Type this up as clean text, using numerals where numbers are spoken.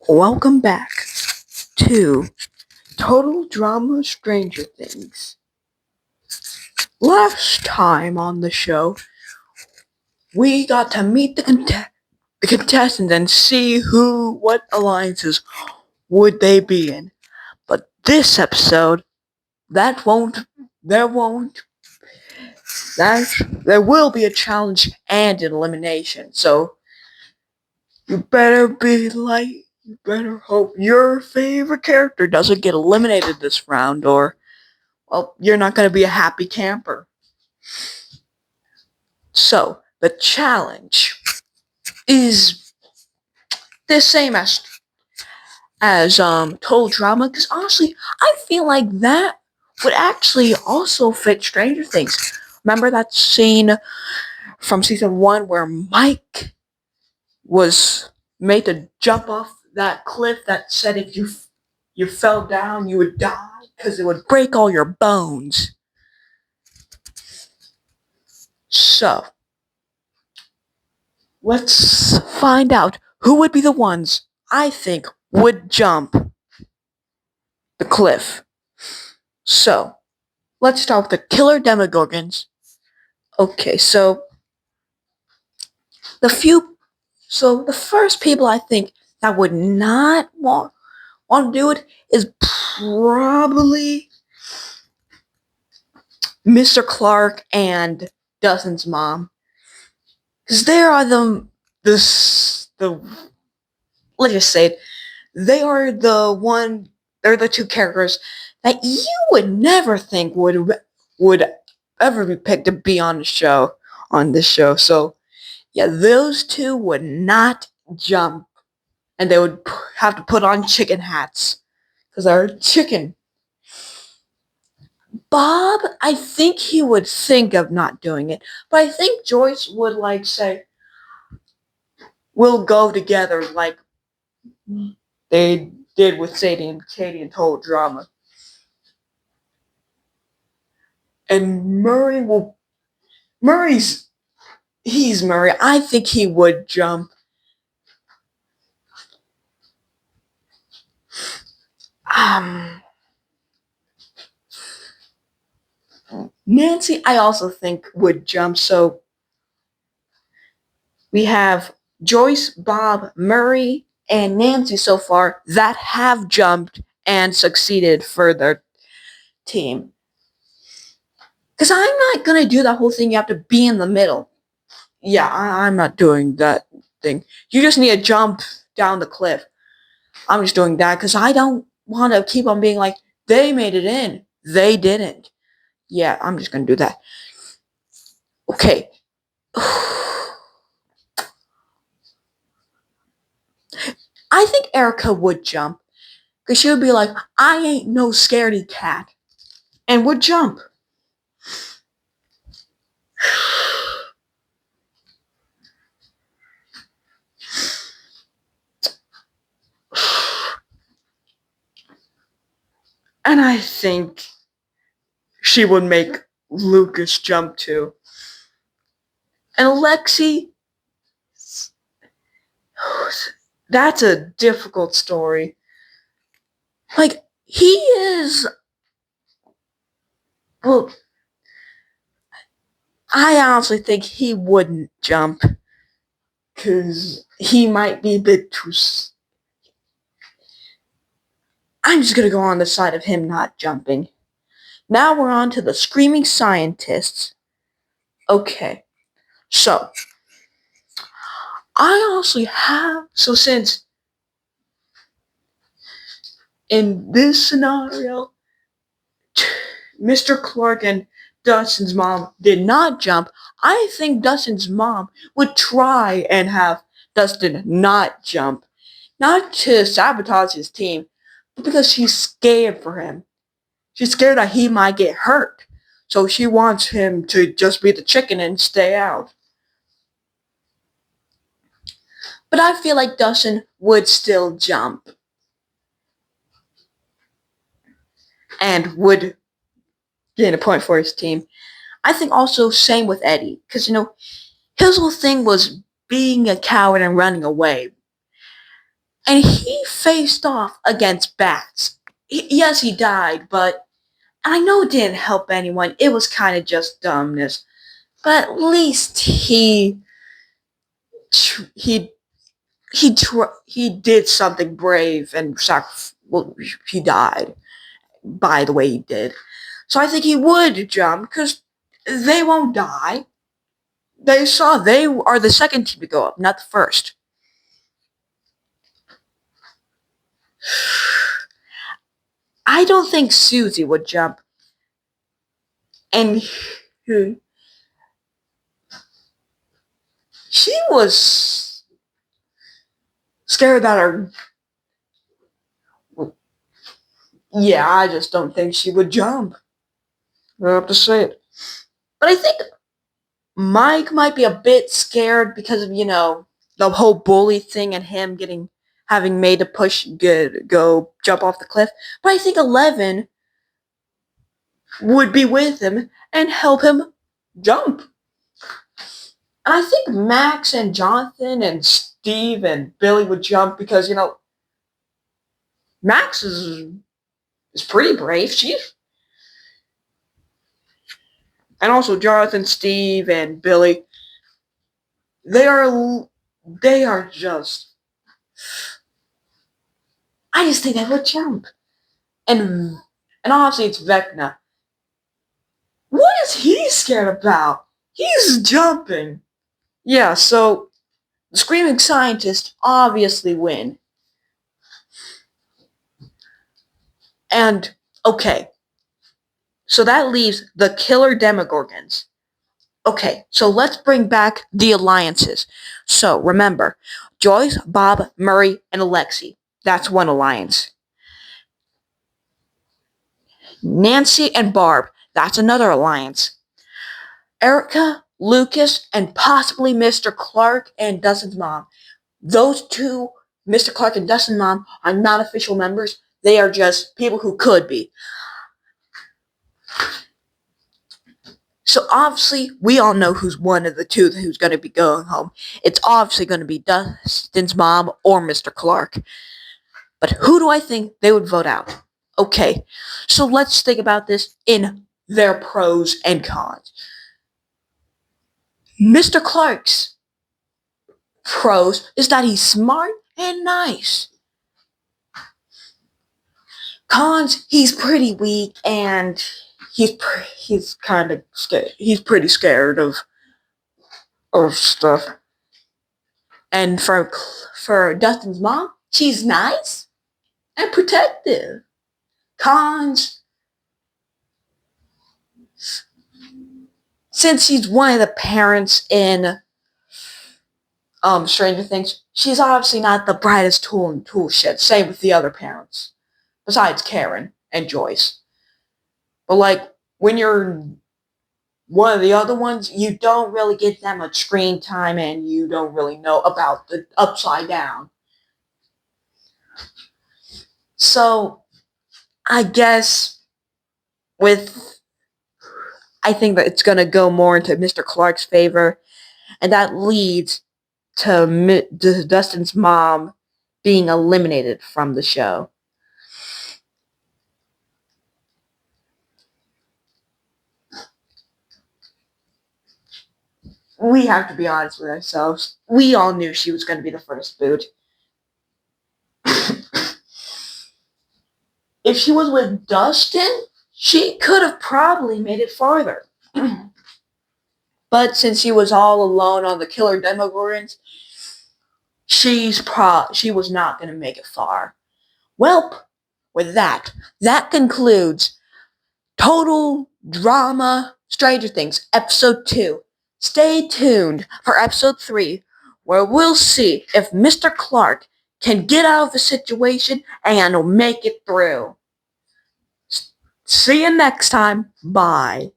Welcome back to Total Drama Stranger Things. Last time on the show, we got to meet the contestants and see what alliances would they be in. But this episode, that won't, there won't, that, there will be a challenge and an elimination. So, you better hope your favorite character doesn't get eliminated this round, or well, you're not going to be a happy camper. So, the challenge is the same as Total Drama, because honestly, I feel like that would actually also fit Stranger Things. Remember that scene from season 1 where Mike was made to jump off that cliff that said if you fell down, you would die because it would break all your bones. So, let's find out who would be the ones I think would jump the cliff. So, let's start with the killer demogorgons. Okay, the few the first people I think that would not want to do it is probably Mr. Clark and Dustin's mom. Because they are the let's just say it, they are they're the two characters that you would never think would ever be picked to be on this show. So yeah, those two would not jump, and they would have to put on chicken hats because they're chicken. Bob, I think he would think of not doing it, but I think Joyce would say, "We'll go together," like they did with Sadie and Katie in Total Drama. And he's Murray. I think he would jump. Um, Nancy, I also think would jump. So we have Joyce, Bob, Murray, and Nancy so far that have jumped and succeeded for their team. Because I'm not gonna do that whole thing. You have to be in the middle. Yeah, I'm not doing that thing. You just need to jump down the cliff. I'm just doing that because I don't want to keep on being like, they made it in. They didn't. Yeah, I'm just going to do that. Okay. I think Erica would jump because she would be like, I ain't no scaredy cat, and would jump. And I think she would make Lucas jump too. And Alexi, that's a difficult story. Like, he is. Well, I honestly think he wouldn't jump because he might be a bit too. I'm just gonna go on the side of him not jumping. Now we're on to the screaming scientists. Okay, so I honestly have. So since in this scenario, Mr. Clark and Dustin's mom did not jump, I think Dustin's mom would try and have Dustin not jump. Not to sabotage his team, but because she's scared for him. She's scared that he might get hurt. So she wants him to just be the chicken and stay out. But I feel like Dustin would still jump. And would gain a point for his team. I think also same with Eddie. Because, his whole thing was being a coward and running away. And he faced off against bats. Yes, he died, but I know it didn't help anyone. It was kind of just dumbness. But at least he he did something brave and well, he died by the way he did. So I think he would jump because they won't die. They are the second team to go up, not the first. I don't think Susie would jump. And she was scared that her. Yeah, I just don't think she would jump. I have to say it. But I think Mike might be a bit scared because of, the whole bully thing and him having made a push go jump off the cliff. But I think 11 would be with him and help him jump. And I think Max and Jonathan and Steve and Billy would jump because, Max is pretty brave. And also Jonathan, Steve, and Billy, they are just. I just think they would jump. And obviously it's Vecna. What is he scared about? He's jumping. Yeah, so the Screaming Scientists obviously win. And, okay, so that leaves the Killer Demogorgons. Okay, so let's bring back the alliances. So remember, Joyce, Bob, Murray, and Alexi. That's one alliance. Nancy and Barb. That's another alliance. Erica, Lucas, and possibly Mr. Clark and Dustin's mom. Those two, Mr. Clark and Dustin's mom, are not official members. They are just people who could be. So obviously, we all know who's one of the two who's going to be going home. It's obviously going to be Dustin's mom or Mr. Clark. But who do I think they would vote out? Okay, so let's think about this in their pros and cons. Mr. Clark's pros is that he's smart and nice. Cons, he's pretty weak and he's kind of scared. He's pretty scared of stuff. And for Dustin's mom, she's nice and protective. Cons, since she's one of the parents in Stranger Things, she's obviously not the brightest tool in the tool shed. Same with the other parents, besides Karen and Joyce. But like when you're one of the other ones, you don't really get that much screen time, and you don't really know about the Upside Down. So I guess I think that it's gonna go more into Mr. Clark's favor, and that leads to Dustin's mom being eliminated from the show. We have to be honest with ourselves. We all knew she was going to be the first boot. If she was with Dustin, she could have probably made it farther. But since she was all alone on the Killer Demogorgons, she was not going to make it far. Well, with that concludes Total Drama Stranger Things Episode 2. Stay tuned for Episode 3, where we'll see if Mr. Clark can get out of the situation and make it through. See you next time. Bye.